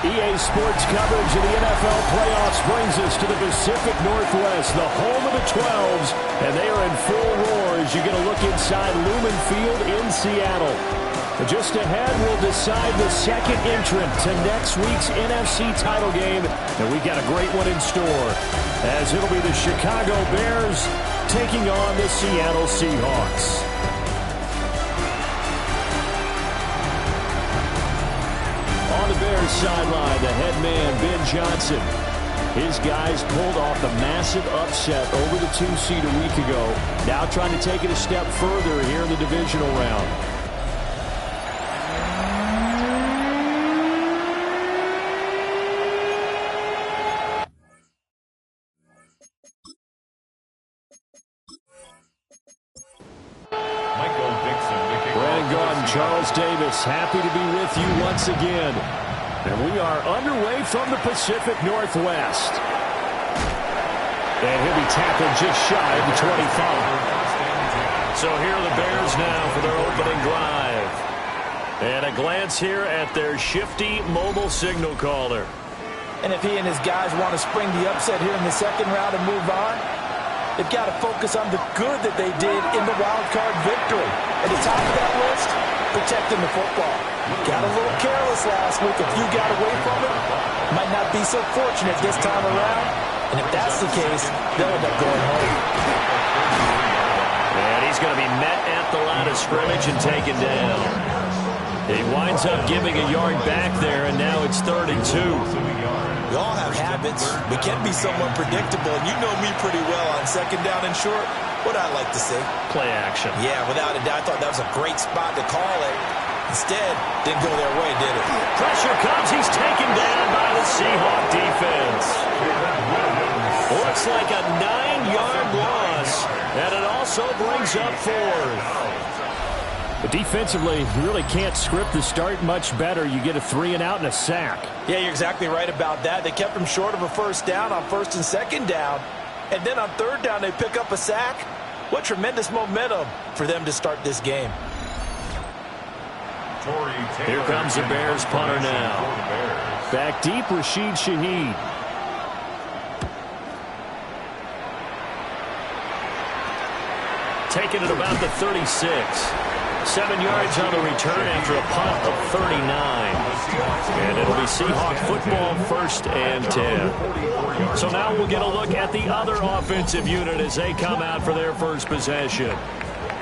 EA Sports coverage of the NFL playoffs brings us to the Pacific Northwest, the home of the 12s, and they are in full roar as you get a look inside Lumen Field in Seattle. But just ahead, we'll decide the second entrant to next week's NFC title game, and we've got a great one in store, as it'll be the Chicago Bears taking on the Seattle Seahawks. On the Bears sideline, the head man, Ben Johnson. His guys pulled off the massive upset over the 2-seed a week ago. Now trying to take it a step further here in the divisional round. Charles Davis, happy to be with you once again. And we are underway from the Pacific Northwest. And he'll be tackled just shy of the 25. So here are the Bears now for their opening drive. And a glance here at their shifty mobile signal caller. And if he and his guys want to spring the upset here in the second round and move on, they've got to focus on the good that they did in the wild card victory. At the top of that list, protecting the football. Got a little careless last week. If you got away from it, might not be so fortunate this time around. And if that's the case, they'll end up going home. And he's going to be met at the line of scrimmage and taken down. He winds up giving a yard back there, and now it's 3rd and 2. We all have habits. We can be somewhat predictable, and you know me pretty well on second down and short. What I like to say? Play action. Yeah, without a doubt. I thought that was a great spot to call it. Instead, didn't go their way, did it? Pressure comes. He's taken down by the Seahawk defense. Looks like a 9-yard loss, and it also brings up 4th. But defensively, you really can't script the start much better. You get a 3-and-out and a sack. Yeah, you're exactly right about that. They kept him short of a first down on 1st and 2nd down. And then on 3rd down, they pick up a sack. What tremendous momentum for them to start this game. Here comes the Bears punter now. Back deep, Rashid Shaheed. Taking it about the 36. 7 yards on the return after a punt of 39. And it'll be Seahawk football, 1st and 10. So now we'll get a look at the other offensive unit as they come out for their first possession.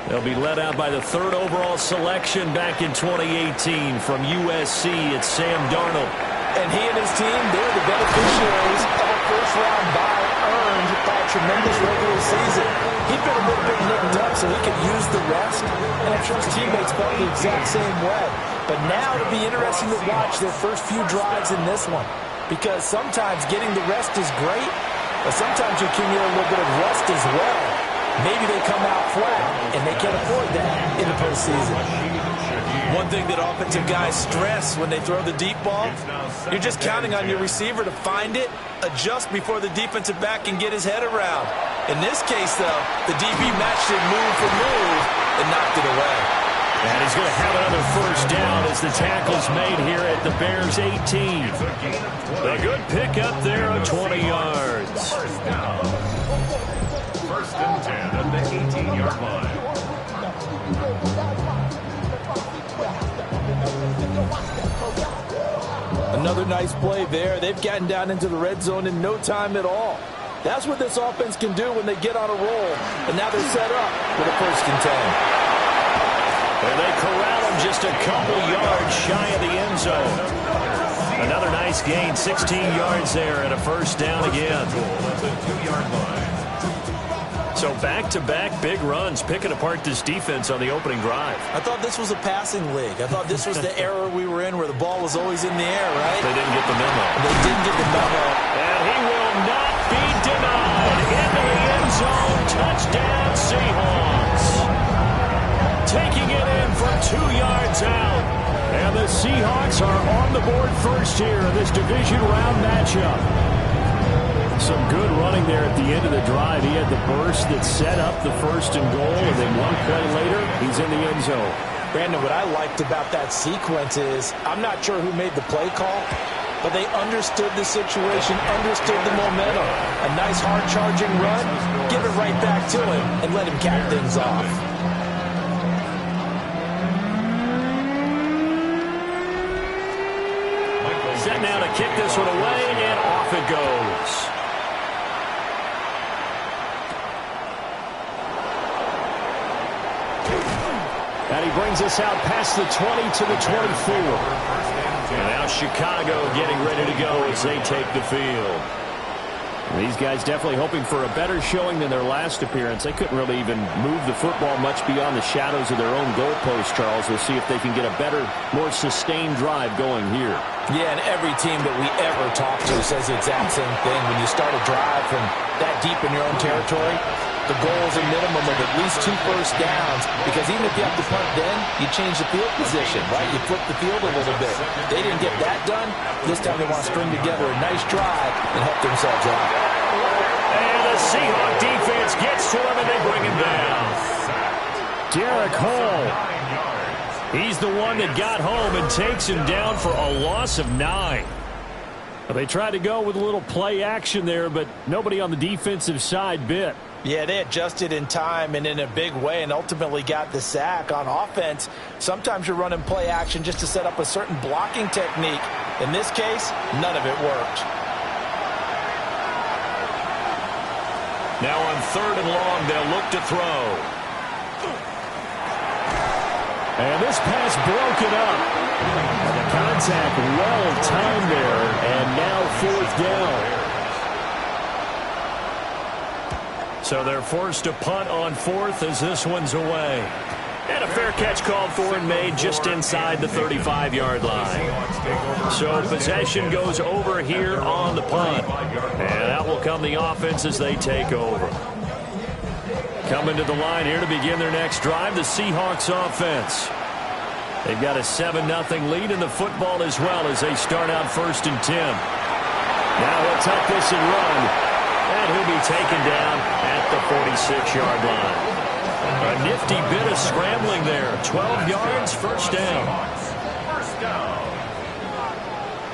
They'll be led out by the 3rd overall selection back in 2018 from USC. It's Sam Darnold. And he and his team, they're the beneficiaries of a first-round bye earned by a tremendous regular season. He'd been a little bit nicked up so he could use the rest, and I'm sure his teammates felt the exact same way. But now it'll be interesting to watch their first few drives in this one, because sometimes getting the rest is great, but sometimes you can get a little bit of rest as well. Maybe they come out flat, and they can't afford that in the postseason. One thing that offensive guys stress when they throw the deep ball, you're just counting on your receiver to find it, adjust before the defensive back can get his head around. In this case, though, the DB matched it move for move and knocked it away. And he's going to have another first down as the tackle's made here at the Bears' 18. A good pickup there of 20 yards. First and 10 at the 18-yard line. Another nice play there. They've gotten down into the red zone in no time at all. That's what this offense can do when they get on a roll. And now they're set up with a 1st and 10. And they corral him just a couple yards shy of the end zone. Another nice gain, 16 yards there and a first down again. So back-to-back big runs, picking apart this defense on the opening drive. I thought this was a passing league. I thought this was the era we were in where the ball was always in the air, right? They didn't get the memo. They didn't get the memo. And he will not be denied. Into the end zone. Touchdown, Seahawks. Taking it in from 2 yards out. And the Seahawks are on the board first here in this division round matchup. Some good running there at the end of the drive. He had the burst that set up the first and goal, and then one play later, he's in the end zone. Brandon, what I liked about that sequence is I'm not sure who made the play call, but they understood the situation, understood the momentum. A nice hard-charging run, give it right back to him, and let him cap things off. Set now to kick this one away, and off it goes. And he brings us out past the 20 to the 24. And now Chicago getting ready to go as they take the field. These guys definitely hoping for a better showing than their last appearance. They couldn't really even move the football much beyond the shadows of their own goalpost, Charles. We'll see if they can get a better, more sustained drive going here. Yeah, and every team that we ever talk to says the exact same thing. When you start a drive from that deep in your own territory, the goal is a minimum of at least 2 first downs, because even if you have to punt then, you change the field position, right? You flip the field a little bit. They didn't get that done. This time they want to string together a nice drive and help themselves out. And the Seahawk defense gets to him, and they bring him down. Derek Hall. He's the one that got home and takes him down for a loss of 9. They tried to go with a little play action there, but nobody on the defensive side bit. Yeah, they adjusted in time and in a big way and ultimately got the sack. On offense, sometimes you're running play action just to set up a certain blocking technique. In this case, none of it worked. Now on 3rd and long, they'll look to throw. And this pass broken up. And the contact well timed there, and now 4th down. So they're forced to punt on 4th as this one's away. And a fair catch called for and made just inside the 35-yard line. So possession goes over here on the punt. And out will come the offense as they take over. Coming to the line here to begin their next drive, the Seahawks offense. They've got a 7-0 lead in the football as well as they start out 1st and 10. Now he'll tuck this and run. And he'll be taken down at the 46-yard line. A nifty bit of scrambling there. 12 yards, first down. First down.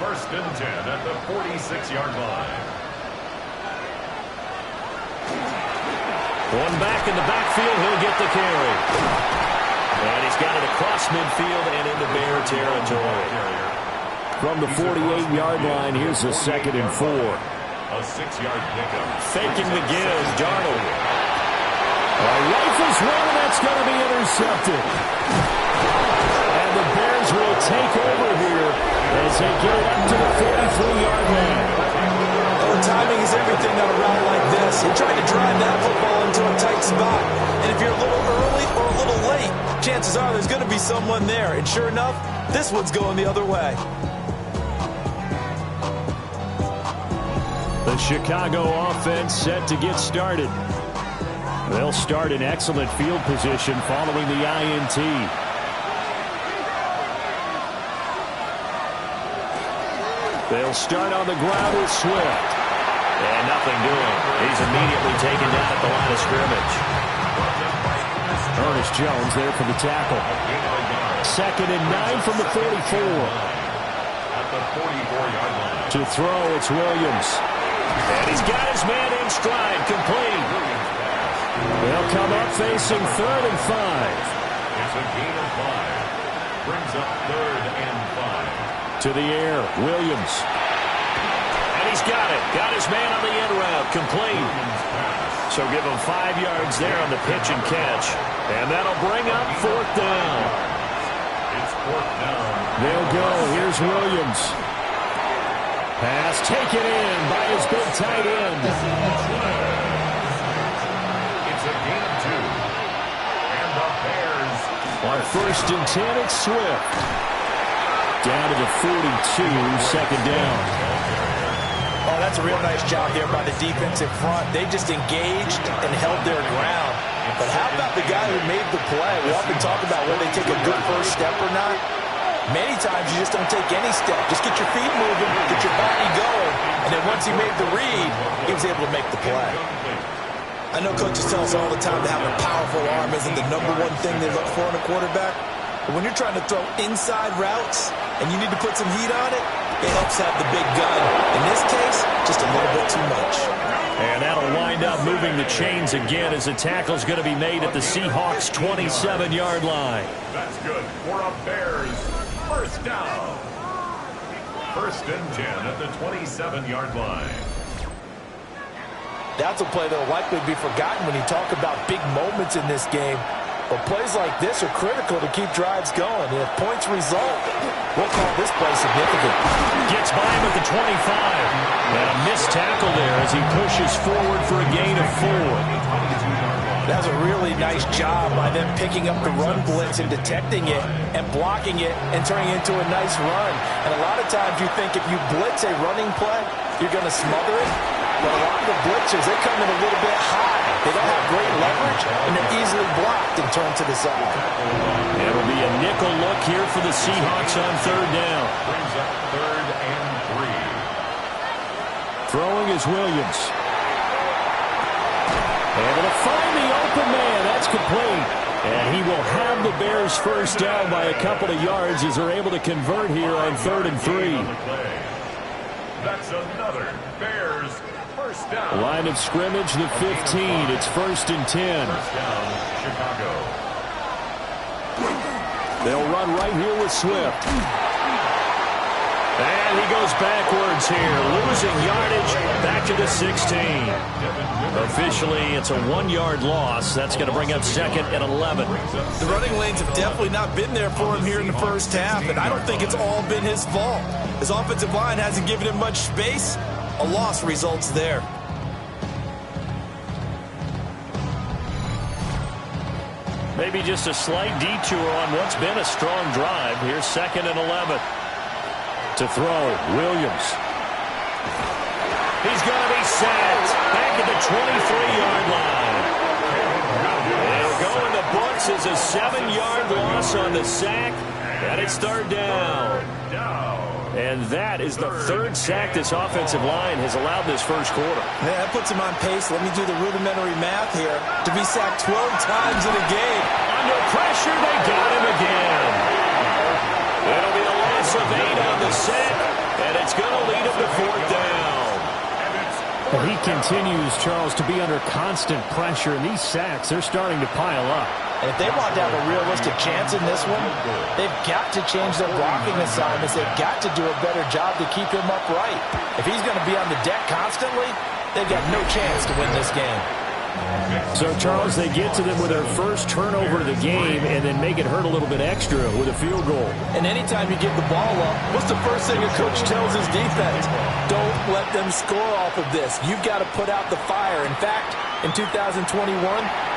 1st and 10 at the 46-yard line. One back in the backfield, he'll get the carry. And he's got it across midfield and into Bear territory. From the 48-yard line, here's the 2nd and 4. A 6-yard pickup. Faking the give, Darnold. Rifles one, and that's going to be intercepted. And the Bears will take over here as they get it up to the 43-yard line. Oh, timing is everything on a route like this. He tried to drive that football into a tight spot. And if you're a little early or a little late, chances are there's going to be someone there. And sure enough, this one's going the other way. The Chicago offense set to get started. They'll start in excellent field position following the INT. They'll start on the ground with Swift. And nothing doing. He's immediately taken down at the line of scrimmage. Ernest Jones there for the tackle. 2nd and 9 from the 44. At the 44-yard line. To throw, it's Williams. And he's got his man in stride, complete. They'll come up facing 3rd and 5. It's a gain of 5. Brings up 3rd and 5. To the air, Williams. And he's got it. Got his man on the end route, complete. So give him 5 yards there on the pitch and catch. And that'll bring up 4th down. It's 4th down. They'll go. Here's Williams. Pass taken in by his big tight end. It's a gain of 2. And the Bears. On 1st and 10, it's Swift. Down to the 42, second down. Oh, that's a real nice job there by the defensive front. They just engaged and held their ground. But how about the guy who made the play? We often talk about whether they take a good first step or not. Many times you just don't take any step. Just get your feet moving, get your body going, and then once he made the read, he was able to make the play. I know coaches tell us all the time that having a powerful arm isn't the #1 thing they look for in a quarterback. But when you're trying to throw inside routes and you need to put some heat on it, it helps have the big gun. In this case, just a little bit too much. And that'll wind up moving the chains again as the tackle's going to be made at the Seahawks' 27-yard line. That's good for a Bears first down. 1st and 10 at the 27-yard line. That's a play that will likely be forgotten when you talk about big moments in this game. But plays like this are critical to keep drives going. And if points result, we'll call this play significant. Gets by him at the 25. And a missed tackle there as he pushes forward for a gain of 4. That's a really nice job by them picking up the run blitz and detecting it and blocking it and turning it into a nice run. And a lot of times you think if you blitz a running play, you're going to smother it. But a lot of the blitzers, they come in a little bit high. They don't have great leverage, and they're easily blocked and turned to the side. It'll be a nickel look here for the Seahawks on 3rd down. Brings up 3rd and 3. Throwing is Williams. Able to find the open man. That's complete. And he will have the Bears first down by a couple of yards as they're able to convert here on 3rd and 3. That's another Bears first down. Line of scrimmage, the 15. It's 1st and 10. First down, Chicago. They'll run right here with Swift. And he goes backwards here, losing yardage back to the 16. Officially, it's a 1-yard loss. That's going to bring up 2nd and 11. The running lanes have definitely not been there for him here in the first half, and I don't think it's all been his fault. His offensive line hasn't given him much space. A loss results there. Maybe just a slight detour on what's been a strong drive. Here's 2nd and 11. To throw, Williams. He's going to be sacked back at the 23-yard line. They'll go in the books as a 7-yard loss on the sack, and it's 3rd down. And that is the 3rd sack this offensive line has allowed this first quarter. Yeah, that puts him on pace. Let me do the rudimentary math here. To be sacked 12 times in a game. Under pressure, they got him again. It'll be a loss of 8 on the sack, and it's going to lead him to 4th down. Well, he continues, Charles, to be under constant pressure, and these sacks, they're starting to pile up. And if they want to have a realistic chance in this one, they've got to change their blocking assignments. They've got to do a better job to keep him upright. If he's going to be on the deck constantly, they've got no chance to win this game. So, Charles, they get to them with their first turnover of the game and then make it hurt a little bit extra with a field goal. And anytime you give the ball up, what's the first thing a coach tells his defense? Don't let them score off of this. You've got to put out the fire. In fact, in 2021,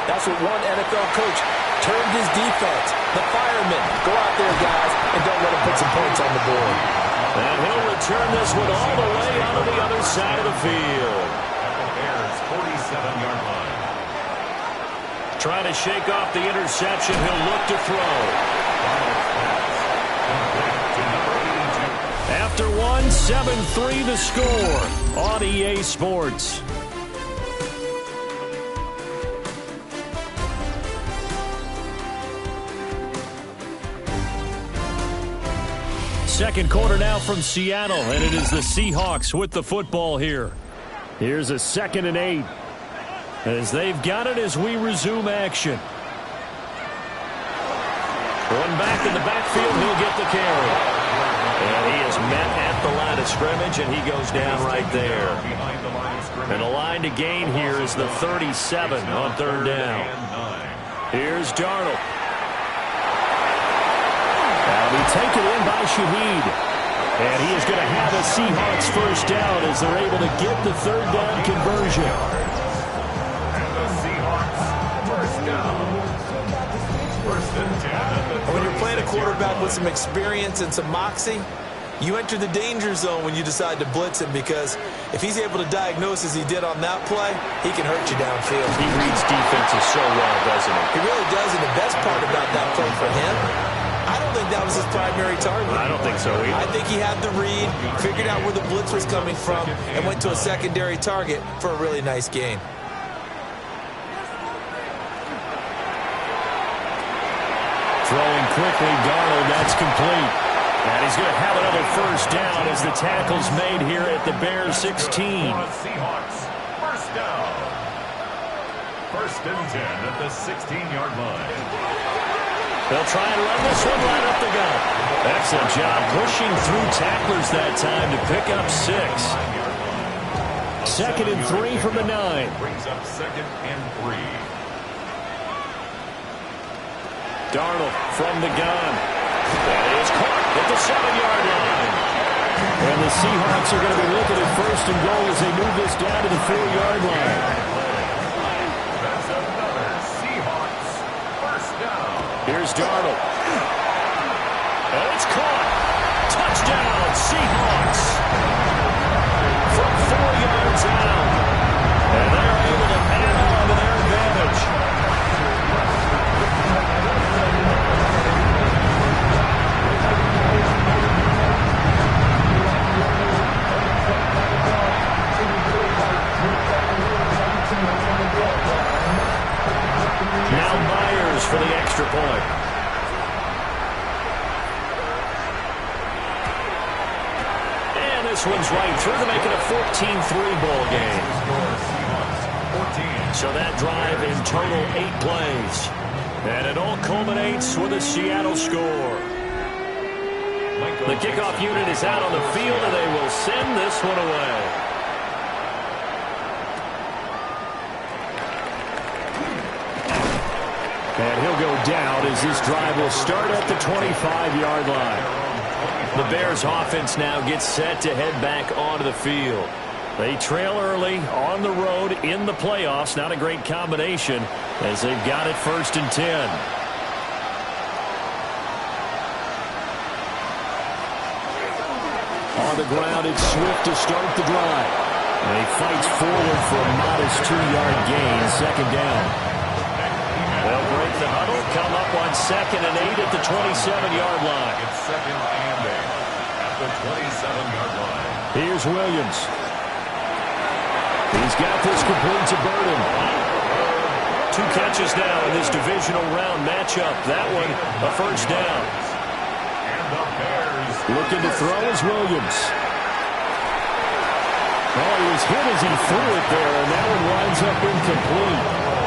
that's what one NFL coach termed his defense. The firemen. Go out there, guys, and don't let them put some points on the board. And he'll return this one all the way onto the other side of the field. Bears 47-yard line. Trying to shake off the interception. He'll look to throw. After one, 7-3 the score on EA Sports. Second quarter now from Seattle, and it is the Seahawks with the football here. Here's a 2nd and 8. As they've got it as we resume action. One back in the backfield, he'll get the carry. And he is met at the line of scrimmage, and he goes down right there. And the line to gain here is the 37 on 3rd down. Here's Darnold. That'll be taken in by Shaheed. And he is going to have a Seahawks first down as they're able to get the third down conversion. And the Seahawks first down. First and 10. When you're playing a quarterback with some experience and some moxie, you enter the danger zone when you decide to blitz him, because if he's able to diagnose as he did on that play, he can hurt you downfield. He reads defenses so well, doesn't he? He really does, and the best part about that play for him, I don't think that was his primary target. I don't think so either. I think he had the read, figured out where the blitz was coming from, and went to a secondary target for a really nice gain. Throwing quickly, Darnold, that's complete. And he's going to have another first down as the tackle's made here at the Bears 16. Seahawks first down. First and 10 at the 16-yard line. They'll try and run this one right up the gut. Excellent job pushing through tacklers that time to pick up 6. Second and 3 from the 9. Brings up second and 3. Darnold from the gun. That is caught at the 7-yard line. And the Seahawks are going to be looking at first and goal as they move this down to the 4-yard line. That's another Seahawks first down. Here's Darnold. And it's caught. Touchdown, Seahawks. From 4 yards out. And they're able to add on to their advantage. Now Myers for the extra point. And this one's right through to make it a 14-3 ball game. So that drive in total 8 plays. And it all culminates with a Seattle score. The kickoff unit is out on the field, and they will send this one away. And he'll go down as this drive will start at the 25-yard line. The Bears offense now gets set to head back onto the field. They trail early on the road in the playoffs. Not a great combination as they've got it first and 10. On the ground, it's Swift to start the drive. And he fights forward for a modest 2-yard gain, second down. They'll break the huddle, come up on second and 8 at the 27-yard line. It's second and 8 at the 27-yard line. Here's Williams. He's got this complete to Burden. 2 catches now in this divisional round matchup. That one a first down. And the Bears looking to throw is Williams. Well, he was hit as he threw it there, and that one winds up incomplete.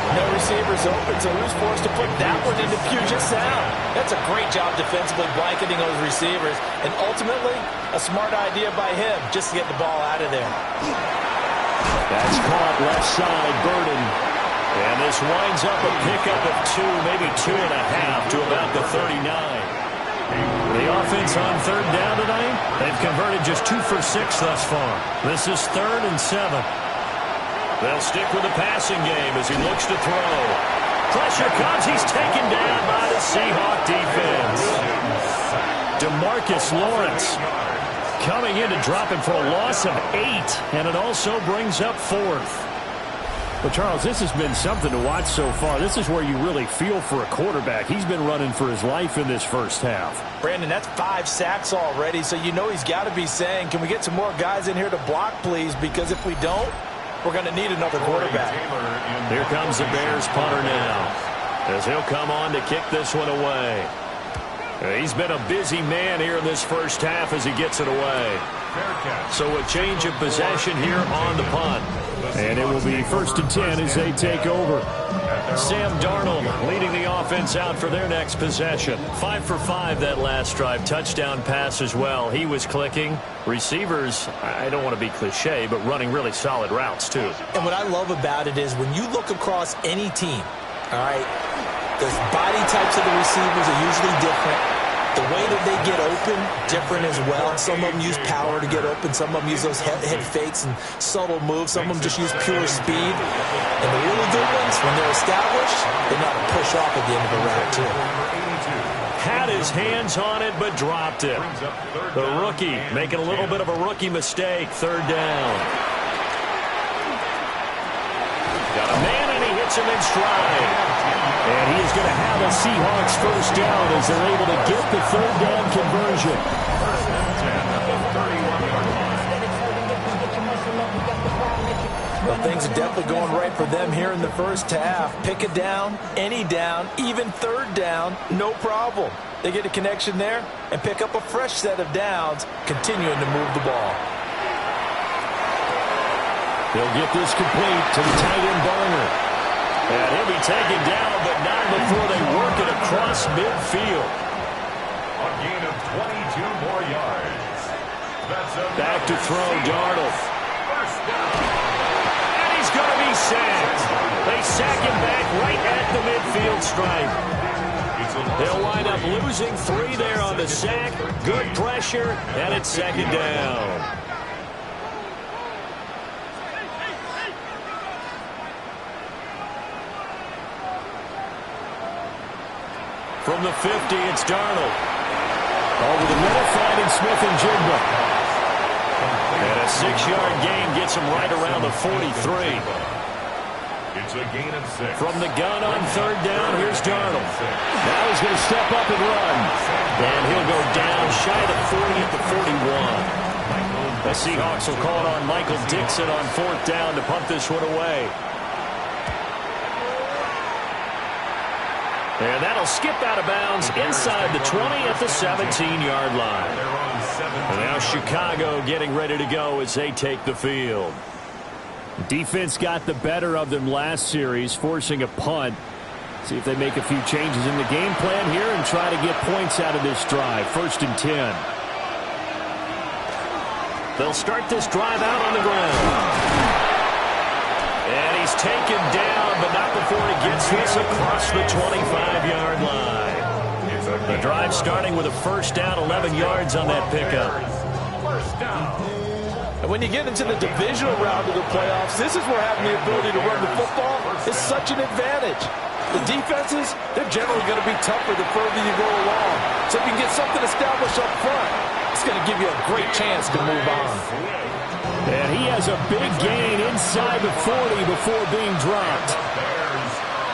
No receivers open, so who's forced to put that one into Puget Sound? That's a great job defensively blanketing those receivers, and ultimately a smart idea by him just to get the ball out of there. That's caught left side, Burden. And this winds up a pickup of 2, maybe 2.5 to about the 39. The offense on third down tonight, they've converted just 2 for 6 thus far. This is 3rd and 7. They'll stick with the passing game as he looks to throw. Pressure comes. He's taken down by the Seahawk defense. DeMarcus Lawrence coming in to drop him for a loss of 8, and it also brings up 4th. Well, Charles, this has been something to watch so far. This is where you really feel for a quarterback. He's been running for his life in this first half. Brandon, that's 5 sacks already, so you know he's got to be saying, can we get some more guys in here to block, please? Because if we don't, we're going to need another quarterback. Here comes the Bears punter now as he'll come on to kick this one away. He's been a busy man here in this first half as he gets it away. So a change of possession here on the punt. And it will be 1st and 10 as they take over. Sam Darnold leading the offense out for their next possession. 5 for 5 that last drive. Touchdown pass as well. He was clicking. Receivers, I don't want to be cliche, but running really solid routes too. And what I love about it is when you look across any team, all right, the body types of the receivers are usually different. The way that they get open, different as well. Some of them use power to get open. Some of them use those head fakes and subtle moves. Some of them just use pure speed. And the really good ones, when they're established, they know how to push off at the end of the round, too. Had his hands on it, but dropped it. The rookie making a little bit of a rookie mistake. Third down. Got a man, and he hits him in stride. And he is going to have a Seahawks first down as they're able to get the third down conversion. Well, things are definitely going right for them here in the first half. Pick a down, any down, even third down, no problem. They get a connection there and pick up a fresh set of downs, continuing to move the ball. They'll get this complete to the tight end Barner. And he'll be taken down, but not before they work it across midfield. A gain of 22 more yards. Back to throw, Darnold. First down. And he's going to be sacked. They sack him back right at the midfield stripe. They'll wind up losing 3 there on the sack. Good pressure, and it's second down. From the 50, it's Darnold. Over the middle, finding Smith and Jigba. And a 6-yard gain gets him right around the 43. It's a gain of 6. From the gun on third down, here's Darnold. Now he's going to step up and run. And he'll go down shy of the 40 at the 41. The Seahawks will call it on Michael Dixon on fourth down to punt this one away. And that'll skip out of bounds inside the 20 at the 17-yard line. And now Chicago getting ready to go as they take the field. Defense got the better of them last series, forcing a punt. See if they make a few changes in the game plan here and try to get points out of this drive. First and 10. They'll start this drive out on the ground. And he's taken down, but not before he gets this across the 25-yard line. The drive starting with a first down, 11 yards on that pickup. First down. And when you get into the divisional round of the playoffs, this is where having the ability to run the football is such an advantage. The defenses, they're generally going to be tougher the further you go along. So if you can get something established up front, it's going to give you a great chance to move on. And he has a big gain inside the 40 before being dropped.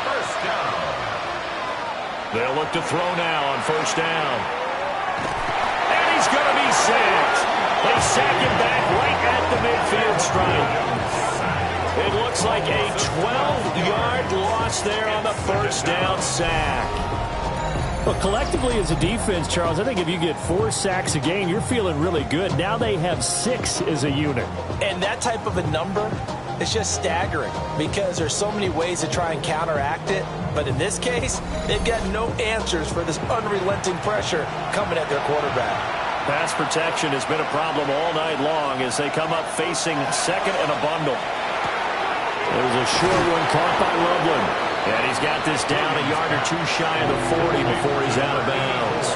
First down. They'll look to throw now on first down. And he's going to be sacked. They sack him back right at the midfield stripe. It looks like a 12-yard loss there on the first down sack. Well, collectively as a defense, Charles, I think if you get 4 sacks a game, you're feeling really good. Now they have 6 as a unit. And that type of a number is just staggering because there's so many ways to try and counteract it. But in this case, they've got no answers for this unrelenting pressure coming at their quarterback. Pass protection has been a problem all night long as they come up facing second and a bundle. There's a short one caught by Loveland. And he's got this down a yard or 2 shy of the 40 before he's out of bounds.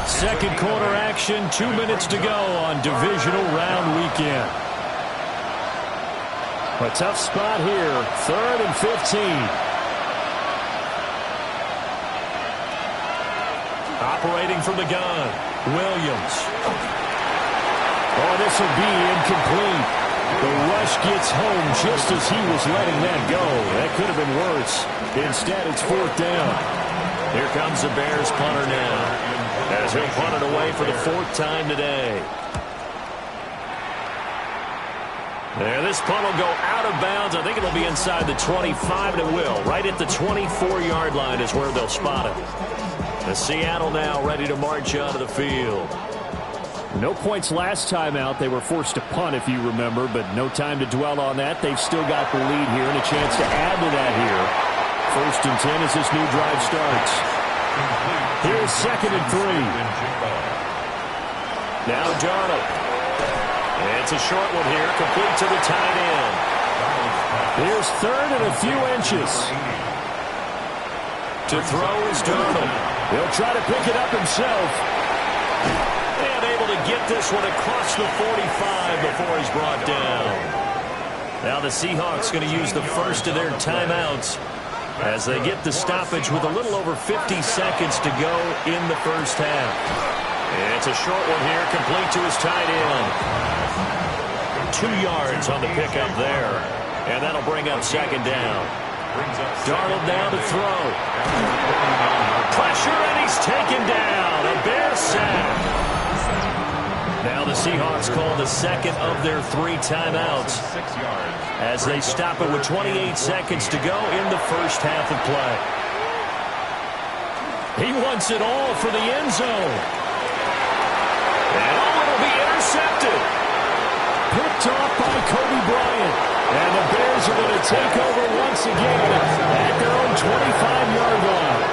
Second quarter action, 2 minutes to go on divisional round weekend. A tough spot here, 3rd and 15. Operating from the gun, Williams. Oh, this will be incomplete. The rush gets home just as he was letting that go. That could have been worse. Instead, it's fourth down. Here comes the Bears punter now, as he'll punt it away for the 4th time today. There, this punt will go out of bounds. I think it'll be inside the 25, and it will. Right at the 24-yard line is where they'll spot it. The Seattle now ready to march onto the field. No points last time out. They were forced to punt, if you remember, but no time to dwell on that. They've still got the lead here and a chance to add to that here. First and 10 as this new drive starts. Here's second and 3. Now Darnold. It's a short one here, complete to the tight end. Here's third and a few inches. To throw is Darnold. He'll try to pick it up himself. And able to get this one across the 45 before he's brought down. Now the Seahawks going to use the first of their timeouts as they get the stoppage with a little over 50 seconds to go in the first half. It's a short one here, complete to his tight end. 2 yards on the pickup there. And that'll bring up second down. Darnold now to throw. Pressure, and he's taken down. A Bear sack. Now the Seahawks call the second of their 3 timeouts as they stop it with 28 seconds to go in the first half of play. He wants it all for the end zone. And it'll be intercepted. Picked off by Kobe Bryant. And the Bears are going to take over once again at their own 25-yard line.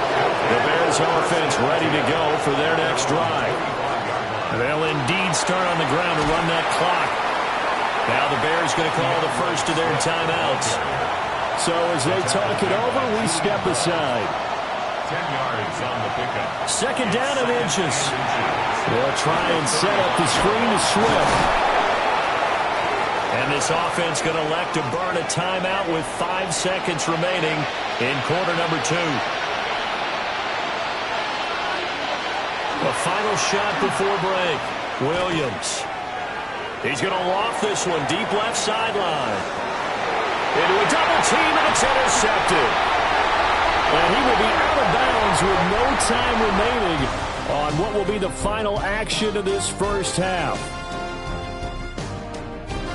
The Bears offense ready to go for their next drive. They'll indeed start on the ground to run that clock. Now the Bears going to call the first of their timeouts. So as they talk it over, we step aside. 10 yards on the pickup. Second down and inches. They'll try and set up the screen to Swift. And this offense going to elect to burn a timeout with 5 seconds remaining in quarter number 2. A final shot before break. Williams. He's going to loft this one deep left sideline. Into a double team, and it's intercepted. And he will be out of bounds with no time remaining on what will be the final action of this first half.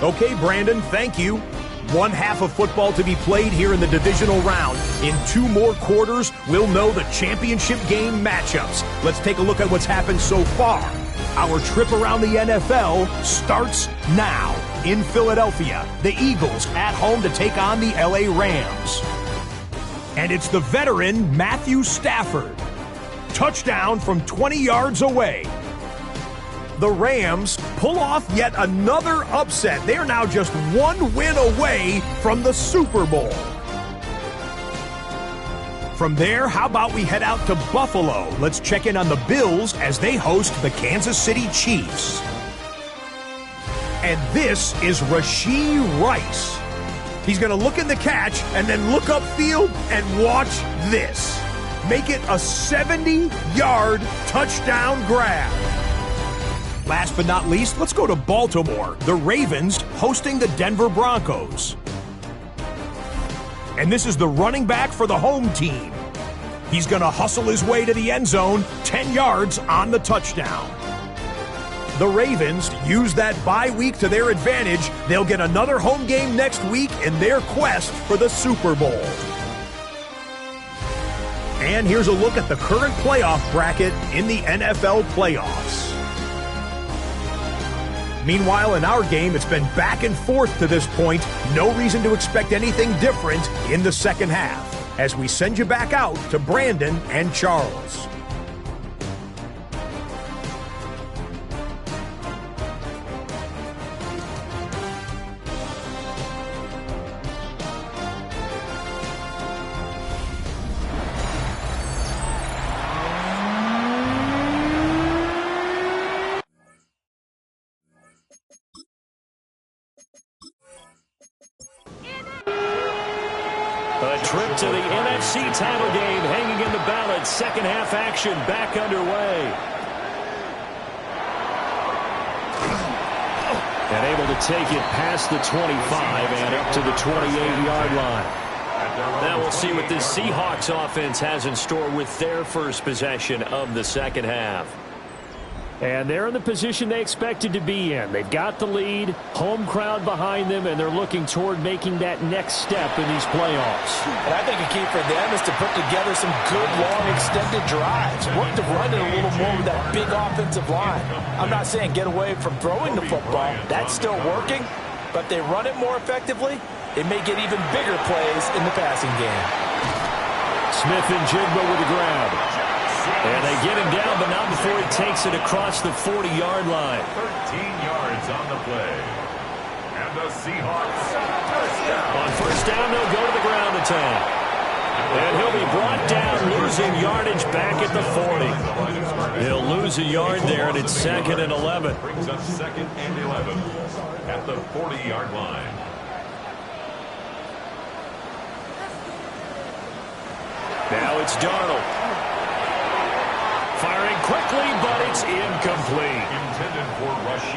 Okay, Brandon, thank you. One half of football to be played here in the divisional round. In 2 more quarters, we'll know the championship game matchups. Let's take a look at what's happened so far. Our trip around the NFL starts now. In Philadelphia, the Eagles at home to take on the LA Rams. And it's the veteran Matthew Stafford. Touchdown from 20 yards away. The Rams pull off yet another upset. They are now just 1 win away from the Super Bowl. From there, how about we head out to Buffalo? Let's check in on the Bills as they host the Kansas City Chiefs. And this is Rashee Rice. He's going to look in the catch and then look upfield and watch this. Make it a 70-yard touchdown grab. Last but not least, let's go to Baltimore. The Ravens hosting the Denver Broncos. And this is the running back for the home team. He's going to hustle his way to the end zone, 10 yards on the touchdown. The Ravens use that bye week to their advantage. They'll get another home game next week in their quest for the Super Bowl. And here's a look at the current playoff bracket in the NFL playoffs. Meanwhile, in our game, it's been back and forth to this point. No reason to expect anything different in the second half, as we send you back out to Brandon and Charles. A trip to the NFC title game hanging in the balance. Second half action back underway. And able to take it past the 25 and up to the 28-yard line. Now we'll see what this Seahawks offense has in store with their first possession of the second half. And they're in the position they expected to be in. They've got the lead, home crowd behind them, and they're looking toward making that next step in these playoffs. And I think a key for them is to put together some good, long, extended drives. Work to run it a little more with that big offensive line. I'm not saying get away from throwing the football. That's still working. But they run it more effectively, it may get even bigger plays in the passing game. Smith and Jigba with the grab. And they get him down, but not before he takes it across the 40-yard line. 13 yards on the play. And the Seahawks first down. On first down, they'll go to the ground attack. And he'll be brought down, losing yardage back at the 40. He'll lose a yard there, and it's 2nd and 11. Brings up 2nd and 11 at the 40-yard line. Now it's Darnold. Firing quickly, but it's incomplete.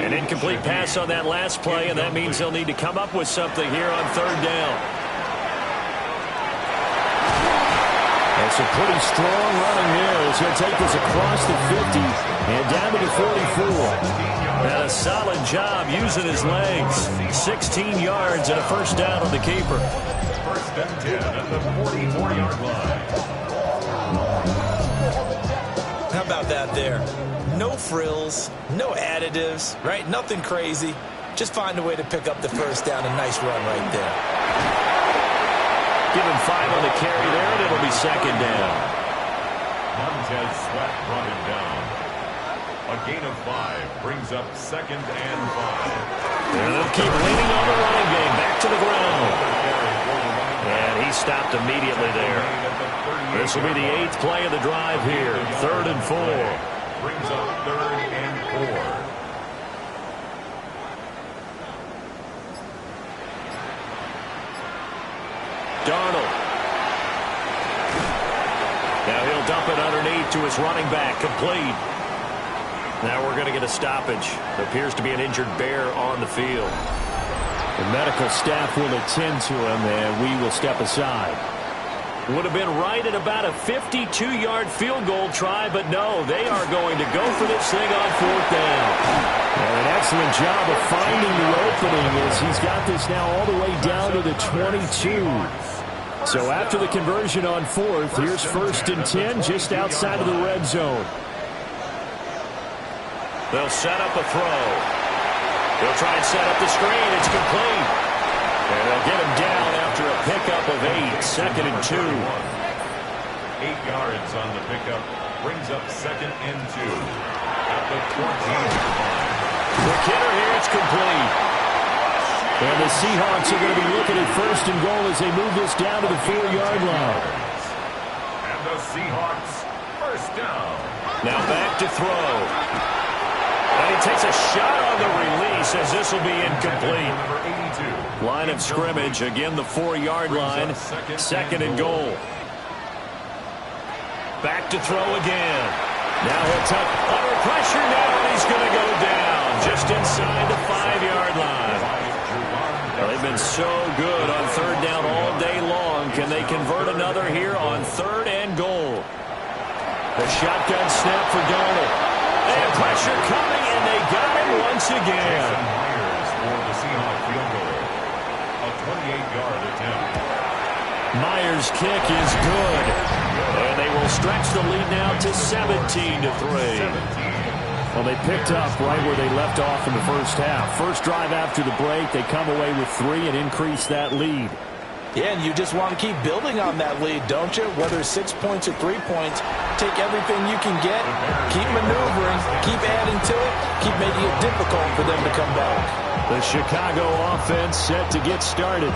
An incomplete pass on that last play, and that means they'll need to come up with something here on 3rd down. That's a pretty strong running there. It's going to take this across the 50 and down to the 44. And a solid job using his legs. 16 yards and a 1st down on the keeper. 1st and 10 at the 44-yard line. How about that there? No frills, no additives, right? Nothing crazy. Just find a way to pick up the 1st down. A nice run right there. Give him 5 on the carry there, and it'll be 2nd down. Montez Sweat brought him down. A gain of 5 brings up 2nd and 5. And they'll keep leaning on the running game. Back to the ground. And he stopped immediately there. This will be the 8th play of the drive here. 3rd and 4. Brings up 3rd and 4. Darnold. Now he'll dump it underneath to his running back. Complete. Now we're going to get a stoppage. There appears to be an injured bear on the field. The medical staff will attend to him, and we will step aside. Would have been right at about a 52-yard field goal try, but no, they are going to go for this thing on 4th down. And an excellent job of finding the opening as he's got this now all the way down to the 22. So after the conversion on 4th, here's 1st and 10 just outside of the red zone. They'll set up a throw. They'll try and set up the screen. It's complete. And they'll get him down after a pickup of 8. 2nd and 2. 8 yards on the pickup. Brings up 2nd and 2. At the 14-yard line. Quick hitter here. It's complete. And the Seahawks are going to be looking at 1st and goal as they move this down to the 4-yard line. And the Seahawks 1st down. Now back to throw. And he takes a shot on the release as this will be incomplete. Line of scrimmage, again the 4-yard line. 2nd and goal. Back to throw again. Now he'll tuck under pressure now, and he's going to go down just inside the 5-yard line. Well, they've been so good on 3rd down all day long. Can they convert another here on 3rd and goal? The shotgun snap for Darnold. And pressure coming, and they got him once again. Myers for the Seahawks field goal. A 28-yard attempt. Myers' kick is good. And they will stretch the lead now to 17-3. Well, they picked up right where they left off in the 1st half. First drive after the break, they come away with 3 and increase that lead. Yeah, and you just want to keep building on that lead, don't you? Whether it's 6 points or 3 points, take everything you can get, keep maneuvering, keep adding to it, keep making it difficult for them to come back. The Chicago offense set to get started.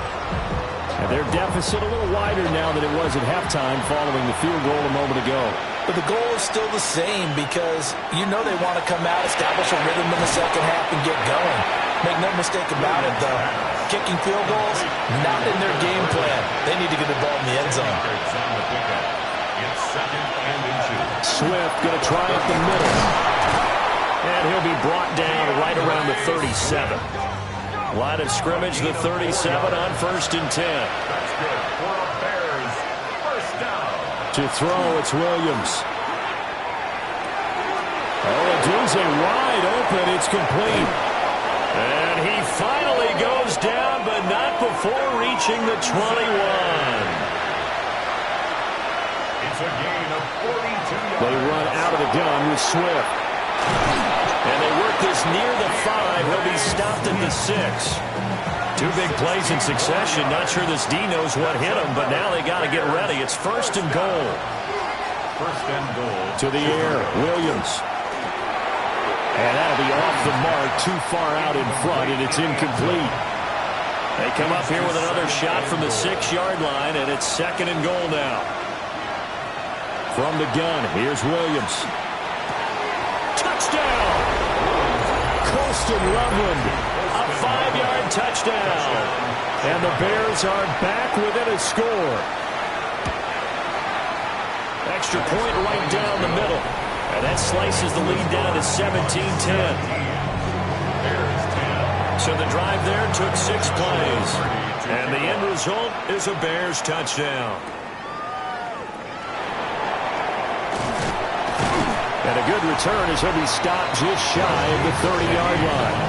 And their deficit a little wider now than it was at halftime following the field goal a moment ago. But the goal is still the same because you know they want to come out, establish a rhythm in the 2nd half, and get going. Make no mistake about it, though. Kicking field goals, not in their game plan. They need to get the ball in the end zone. It's 2nd and 2. Swift going to try up the middle. And he'll be brought down right around the 37. Line of scrimmage, the 37 on 1st and 10. That's good for a Bears 1st down. To throw, it's Williams. Oh, Odunze wide open. It's complete. And he finally goes down, but not before reaching the 21. It's a gain of 42 yards. They run out of the gun with Swift. And they work this near the 5. He'll be stopped at the 6. 2 big plays in succession. Not sure this D knows what hit him, but now they got to get ready. It's 1st and goal. 1st and goal. To the air, Williams. And that'll be off the mark, too far out in front, and it's incomplete. They come up here with another shot from the 6-yard line, and it's 2nd and goal now. From the gun, here's Williams. Touchdown! Colston Loveland, a 5-yard touchdown. And the Bears are back within a score. Extra point right down the middle. And that slices the lead down to 17-10. So the drive there took 6 plays. And the end result is a Bears touchdown. And a good return as he'll be stopped just shy of the 30-yard line.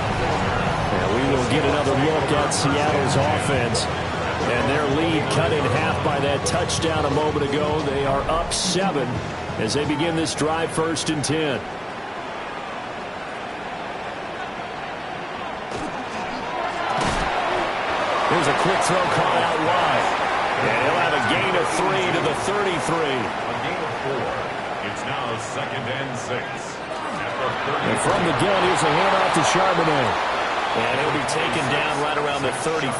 And we will get another look at Seattle's offense. And their lead cut in half by that touchdown a moment ago. They are up 7 as they begin this drive 1st and 10. Here's a quick throw caught out wide. And he'll have a gain of 3 to the 33. A gain of 4. It's now 2nd and 6. And from the gun, here's a handoff to Charbonnet. And he'll be taken down right around the 34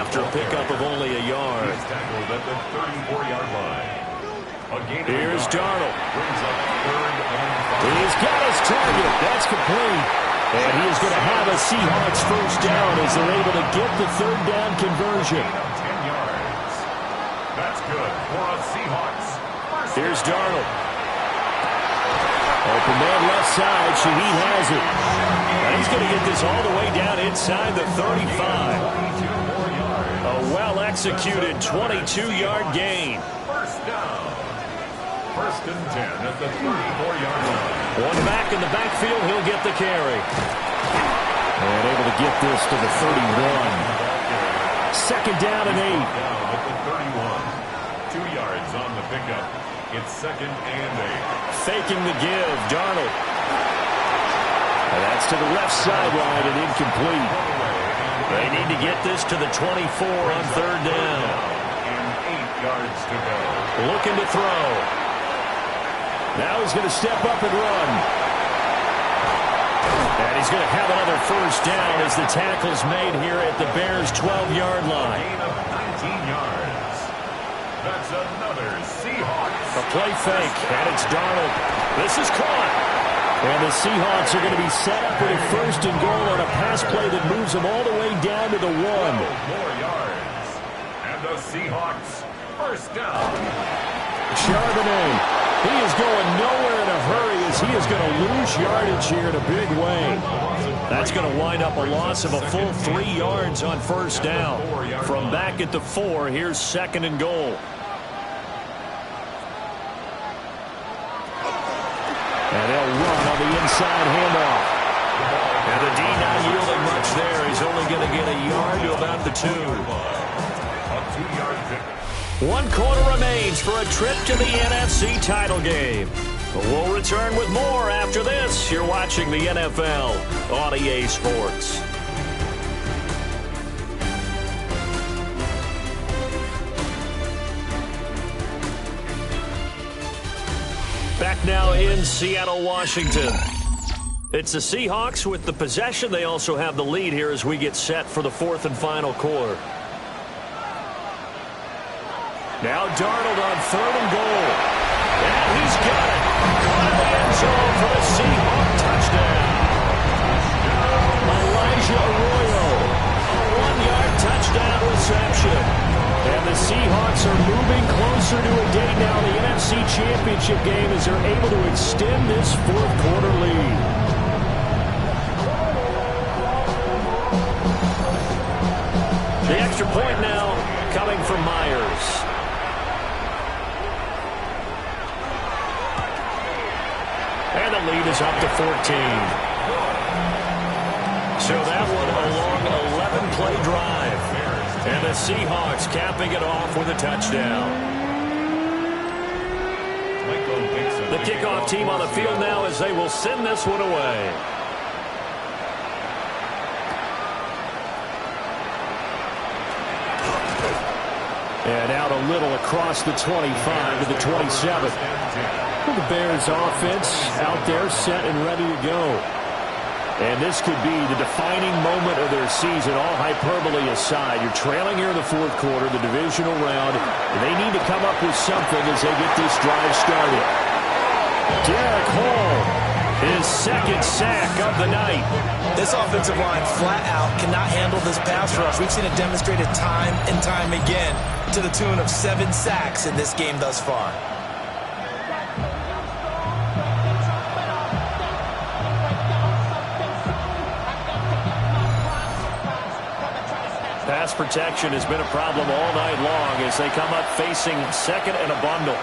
after a pickup of only a yard. He's tackled at the 34-yard line. Here's Darnold. Brings up 3rd and 5. He's got his target. That's complete. And he is going to have a Seahawks first down as they're able to get the 3rd down conversion. 10 yards. That's good for a Seahawks. Here's Darnold. Open man left side. Shaheed has it. And he's going to get this all the way down inside the 35. A well-executed 22-yard gain. First down. 1st and 10 at the 34-yard line. One back in the backfield, he'll get the carry. And able to get this to the 31. 2nd down and 8. Down at the 31. 2 yards on the pickup. It's 2nd and 8. Faking the give, Darnold. And that's to the left sideline and incomplete. They need to get this to the 24 on 3rd down. And 8 yards to go. Looking to throw. Now he's going to step up and run. And he's going to have another first down as the tackle's made here at the Bears' 12-yard line. Gain of 19 yards. That's another Seahawks. A play fake, and it's Darnold. This is caught. And the Seahawks are going to be set up with a 1st and goal on a pass play that moves them all the way down to the 1. 12 more yards. And the Seahawks first down. Charbonnet. He is going nowhere in a hurry as he is going to lose yardage here in a big way. That's going to wind up a loss of a full 3 yards on first down. From back at the 4, here's 2nd and goal. And they'll run on the inside handoff. And the D not yielding much there. He's only going to get a yard to about the 2. A 2-yard pickup. 1 quarter remains for a trip to the NFC title game. We'll return with more after this. You're watching the NFL on EA Sports. Back now in Seattle, Washington. It's the Seahawks with the possession. They also have the lead here as we get set for the 4th and final quarter. Now Darnold on 3rd and goal. And he's got it. Caught in the end zone for the Seahawks touchdown. Elijah Arroyo. A 1-yard touchdown reception. And the Seahawks are moving closer to a date now in the NFC Championship game as they're able to extend this 4th quarter lead. The extra point now coming from Myers. And the lead is up to 14. So that one a long 11-play drive. And the Seahawks capping it off with a touchdown. The kickoff team on the field now as they will send this one away. And out a little across the 25 to the 27. The Bears offense out there set and ready to go. And this could be the defining moment of their season, all hyperbole aside. You're trailing here in the fourth quarter, the divisional round. They need to come up with something as they get this drive started. Derek Hall, his second sack of the night. This offensive line flat out cannot handle this pass rush. We've seen it demonstrated time and time again to the tune of 7 sacks in this game thus far. Pass protection has been a problem all night long as they come up facing second and a bundle.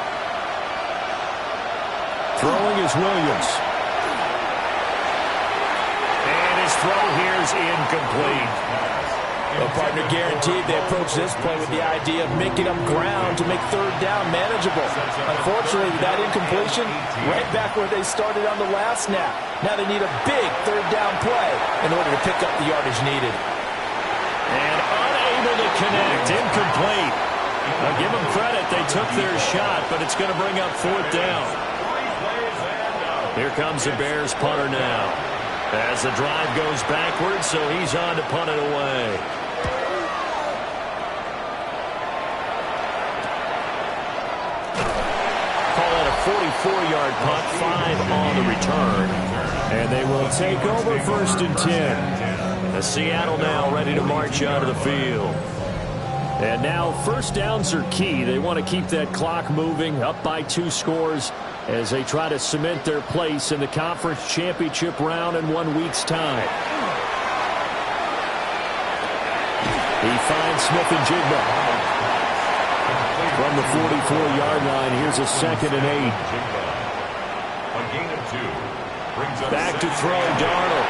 Throwing is Williams. And his throw here is incomplete. Well, partner, guaranteed they approach this play with the idea of making up ground to make third down manageable. Unfortunately, that incompletion, right back where they started on the last snap. Now they need a big third down play in order to pick up the yardage needed. And unable to connect, incomplete. Now give them credit, they took their shot, but it's going to bring up fourth down. Here comes the Bears punter now. As the drive goes backwards, so he's on to punt it away. Call it a 44-yard punt, 5 on the return. And they will take over first and 10. Seattle now ready to march out of the field. And now first downs are key. They want to keep that clock moving, up by 2 scores as they try to cement their place in the conference championship round in 1 week's time. He finds Smith and Jigba. From the 44-yard line, here's a second and 8. A gain of 2. Back to throw, Darnold.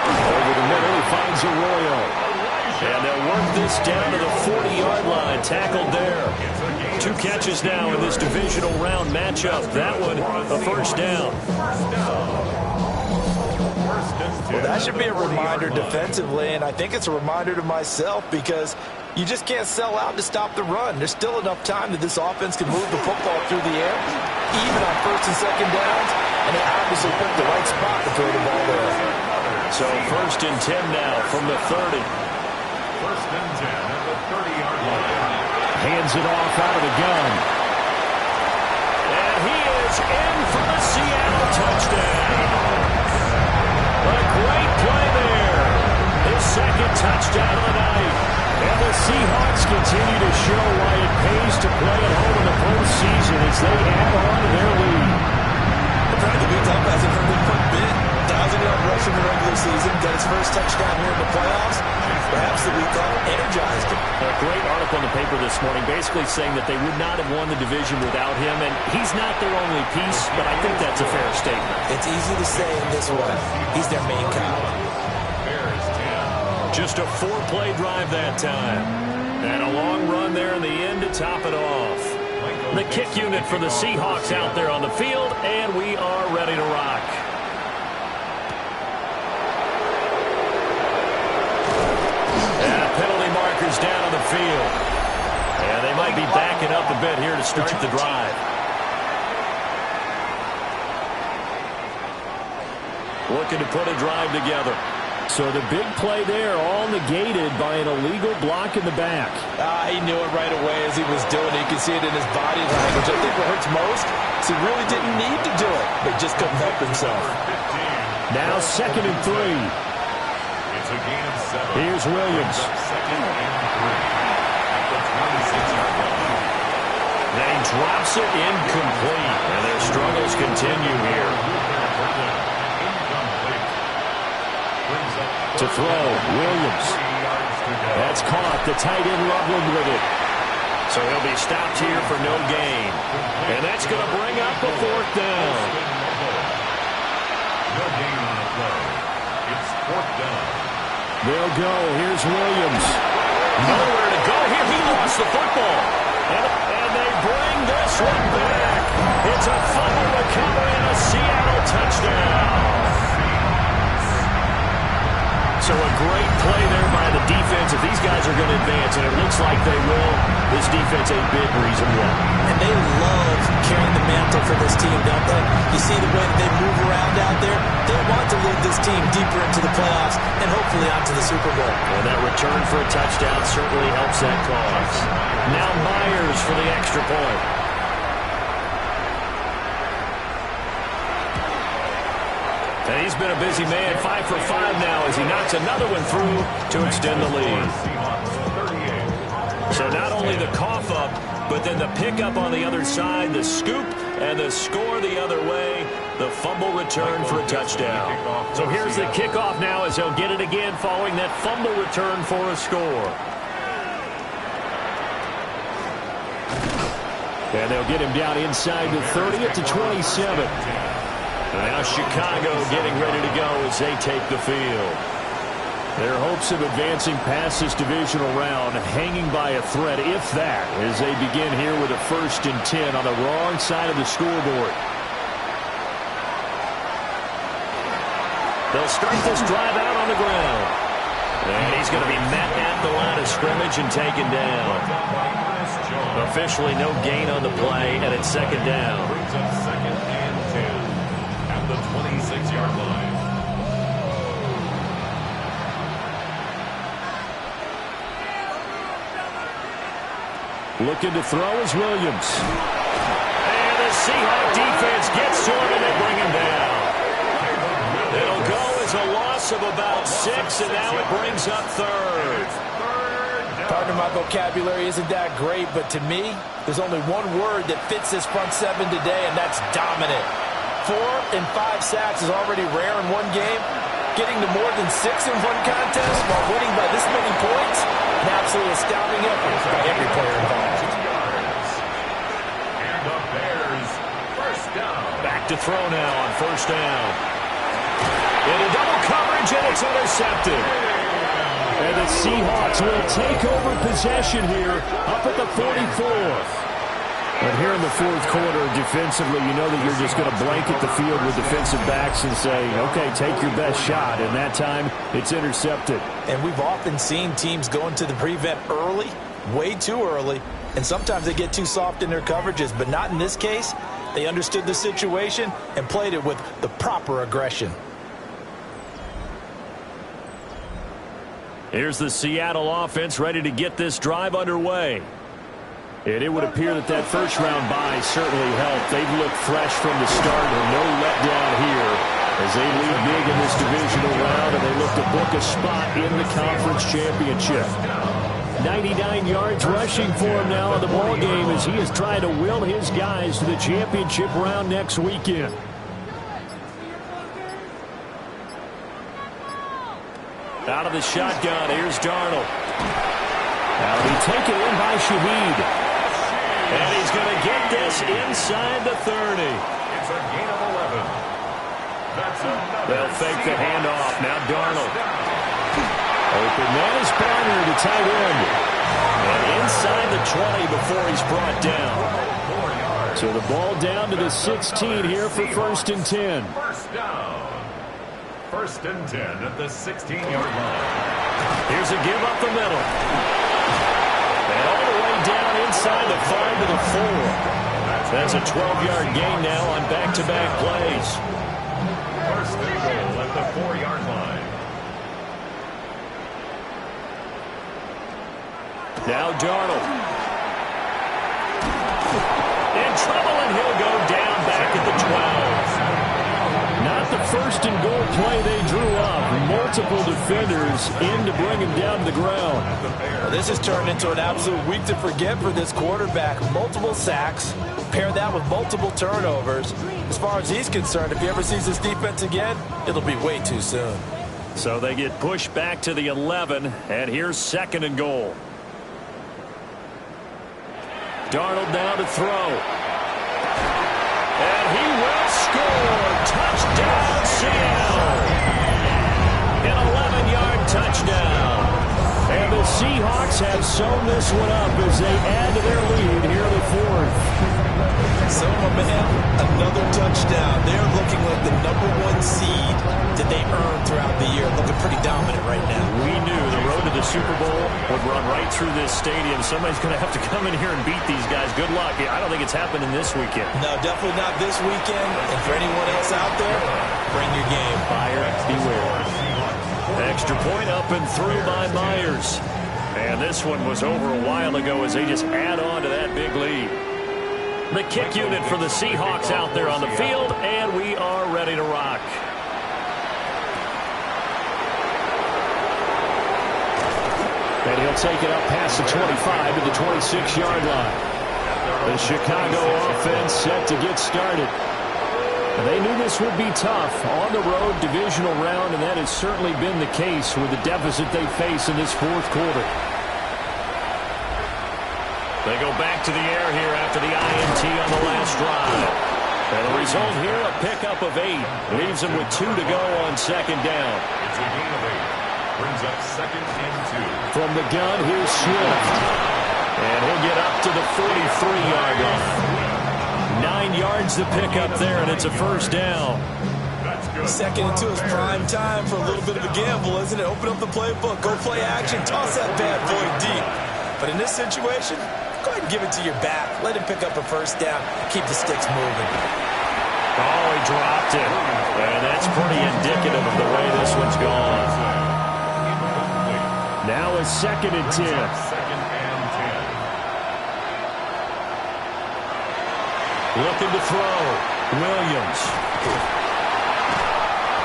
Over the middle, he finds Arroyo. And they'll work this down to the 40-yard line. Tackled there. 2 catches now in this divisional round matchup. That one, a first down. Well, that should be a reminder defensively, and I think it's a reminder to myself because you just can't sell out to stop the run. There's still enough time that this offense can move the football through the air, even on first and second downs, and they obviously picked the right spot to throw the ball there. So first and 10 now from the 30. First and 10 at the 30-yard line. Hands it off out of the gun. And he is in for the Seattle touchdown. A great play there. His second touchdown of the night. And the Seahawks continue to show why it pays to play at home in the postseason as they add on to their lead. Apparently, the top hasn't heard them put bit. 1,000-yard rush in the regular season, got his first touchdown here in the playoffs. Perhaps the week off energized him. A great article in the paper this morning basically saying that they would not have won the division without him, and he's not their only piece, but I think that's a fair statement. It's easy to say in this way. He's their main cow. Just a 4-play drive that time. And a long run there in the end to top it off. The kick unit for the Seahawks out there on the field, and we are ready to rock. Penalty markers down on the field. And they might be backing up a bit here to start the drive. Looking to put a drive together. So the big play there all negated by an illegal block in the back. He knew it right away as he was doing it. You can see it in his body language. I think what hurts most is he really didn't need to do it, but just couldn't help himself. Now second and 3. It's a gain of 7. Here's Williams. Second and 3 at the 26-yard line. Then he drops it incomplete. And their struggles continue here. To throw, Williams. That's caught. The tight end Loveland with it. So he'll be stopped here for no gain. And that's going to bring up a fourth down. No gain on the play. It's fourth down. They'll go. Here's Williams. Nowhere to go here. He lost the football. And they bring this one back. It's a fumble recovery and a Seattle touchdown. So a great play there by the defense, if these guys are going to advance, and it looks like they will, this defense a big reason why. And they love carrying the mantle for this team, don't they? You see the way that they move around out there? They want to lead this team deeper into the playoffs and hopefully onto the Super Bowl. And that return for a touchdown certainly helps that cause. Now Myers for the extra point. And he's been a busy man, 5 for 5 now as he knocks another one through to extend the lead. So not only the cough up, but then the pickup on the other side, the scoop, and the score the other way, the fumble return for a touchdown. So here's the kickoff now as he'll get it again following that fumble return for a score. And they'll get him down inside the 30 at the 27. Now Chicago getting ready to go as they take the field. Their hopes of advancing past this divisional round hanging by a thread, if that, as they begin here with a 1st and 10 on the wrong side of the scoreboard. They'll start this drive out on the ground. And he's going to be met at the line of scrimmage and taken down. Officially no gain on the play, and it's 2nd down. Brings up 2nd and 10 at the 26-yard line. Looking to throw is Williams. And the Seahawks defense gets to him and they bring him down. It'll go as a loss of about 6, and now it brings up 3rd. Pardon my vocabulary isn't that great, but to me, there's only one word that fits this front 7 today, and that's dominant. 4 and 5 sacks is already rare in one game. Getting to more than 6 in one contest while winning by this many points, an absolutely astounding effort by every player involved. And the Bears, 1st down. Back to throw now on 1st down. Into double coverage, and it's intercepted. And the Seahawks will take over possession here up at the 44. But here in the 4th quarter, defensively, you know that you're just going to blanket the field with defensive backs and say, okay, take your best shot. And that time, it's intercepted. And we've often seen teams go into the prevent early, way too early, and sometimes they get too soft in their coverages, but not in this case. They understood the situation and played it with the proper aggression. Here's the Seattle offense ready to get this drive underway. And it would appear that that first-round bye certainly helped. They've looked fresh from the start and no letdown here as they lead big in this divisional round, and they look to book a spot in the conference championship. 99 yards rushing for him now in the ballgame as he is trying to will his guys to the championship round next weekend. Out of the shotgun, here's Darnold. Now be taken in by Shaheed. And he's going to get this inside the 30. It's a gain of 11. That's another. They'll fake the handoff. Now Darnold. Open man is Barner, the tight end. And inside the 20 before he's brought down. So the ball down to the 16 here for 1st and 10. 1st down. 1st and 10 at the 16-yard line. Here's a give up the middle. And all the way down inside the 5 to the 4. That's a 12-yard gain now on back-to-back plays. 1st and goal at the 4-yard line. Now Darnold. In trouble, and he'll go down back at the 12. Not the 1st and goal play they drew up. Multiple defenders in to bring him down to the ground. Well, this has turned into an absolute week to forget for this quarterback. Multiple sacks. Pair that with multiple turnovers. As far as he's concerned, if he ever sees this defense again, it'll be way too soon. So they get pushed back to the 11, and here's 2nd and goal. Darnold down to throw. And he will score. Touchdown, Seattle. An 11-yard touchdown. And the Seahawks have sewn this one up as they add to their lead here in the 4th. So, my man, another touchdown. They're looking like the #1 seed that they earned throughout the year. Looking pretty dominant right now. We knew the road to the Super Bowl would run right through this stadium. Somebody's going to have to come in here and beat these guys. Good luck. I don't think it's happening this weekend. No, definitely not this weekend. And for anyone else out there, bring your game. Buyer beware. Extra point up and through by Myers. And this one was over a while ago as they just add on to that big lead. The kick unit for the Seahawks out there on the field, and we are ready to rock. And he'll take it up past the 25 to the 26-yard line. The Chicago offense set to get started. They knew this would be tough on the road divisional round, and that has certainly been the case with the deficit they face in this fourth quarter. They go back to the air here after the INT on the last drive. And the result here, a pickup of 8. Leaves them with 2 to go on second down. It's a gain of 8. Brings up 2nd and 2. From the gun, here's Swift. And he'll get up to the 43-yard line. 9 yards to pick up there, and it's a first down. 2nd and 2 is prime time for a little bit of a gamble, isn't it? Open up the playbook, go play action, toss that bad boy deep. But in this situation, go ahead and give it to your back. Let him pick up a first down. Keep the sticks moving. Oh, he dropped it. And that's pretty indicative of the way this one's gone. Now a 2nd and 10. 2nd and 10. Looking to throw. Williams.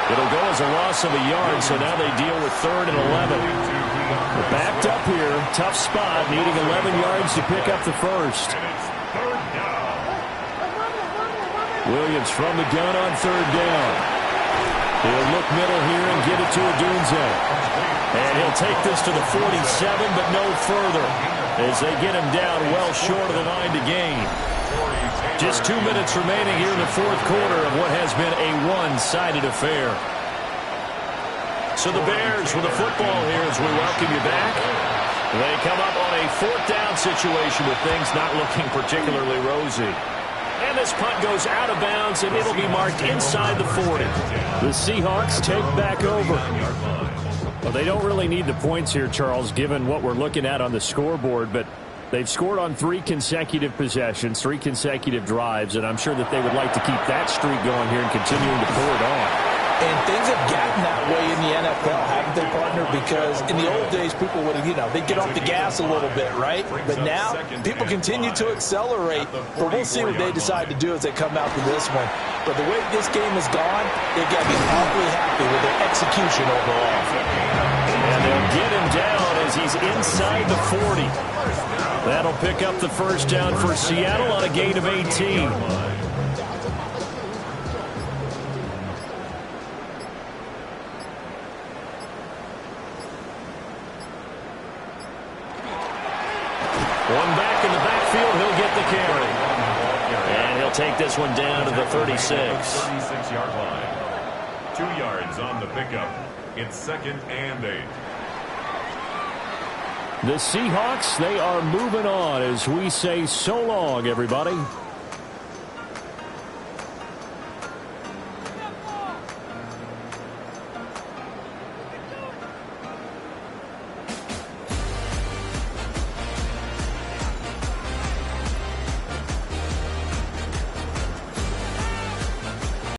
It'll go as a loss of a yard, so now they deal with 3rd and 11. They're backed up here. Tough spot, needing 11 yards to pick up the first. Williams from the gun on 3rd down. He'll look middle here and get it to Odunze. And he'll take this to the 47, but no further, as they get him down well short of the 9 to gain. Just 2 minutes remaining here in the fourth quarter of what has been a one-sided affair. So the Bears with the football here as we welcome you back. They come up on a 4th down situation with things not looking particularly rosy. And this punt goes out of bounds, and it'll be marked inside the 40. The Seahawks take back over. Well, they don't really need the points here, Charles, given what we're looking at on the scoreboard, but they've scored on 3 consecutive possessions, 3 consecutive drives, and I'm sure that they would like to keep that streak going here and continuing to pour it on. And things have gotten that way in the NFL, haven't they, partner? Because in the old days, people would have, they'd get off the gas a little bit, right? But now, people continue to accelerate. But we'll see what they decide to do as they come out to this one. But the way this game has gone, they've got to be awfully happy with their execution overall. And they'll get him down as he's inside the 40. That'll pick up the first down for Seattle on a gain of 18. One back in the backfield, he'll get the carry. And he'll take this one down to the 36. 36-yard line. 2 yards on the pickup. It's 2nd and 8. The Seahawks, they are moving on as we say so long, everybody.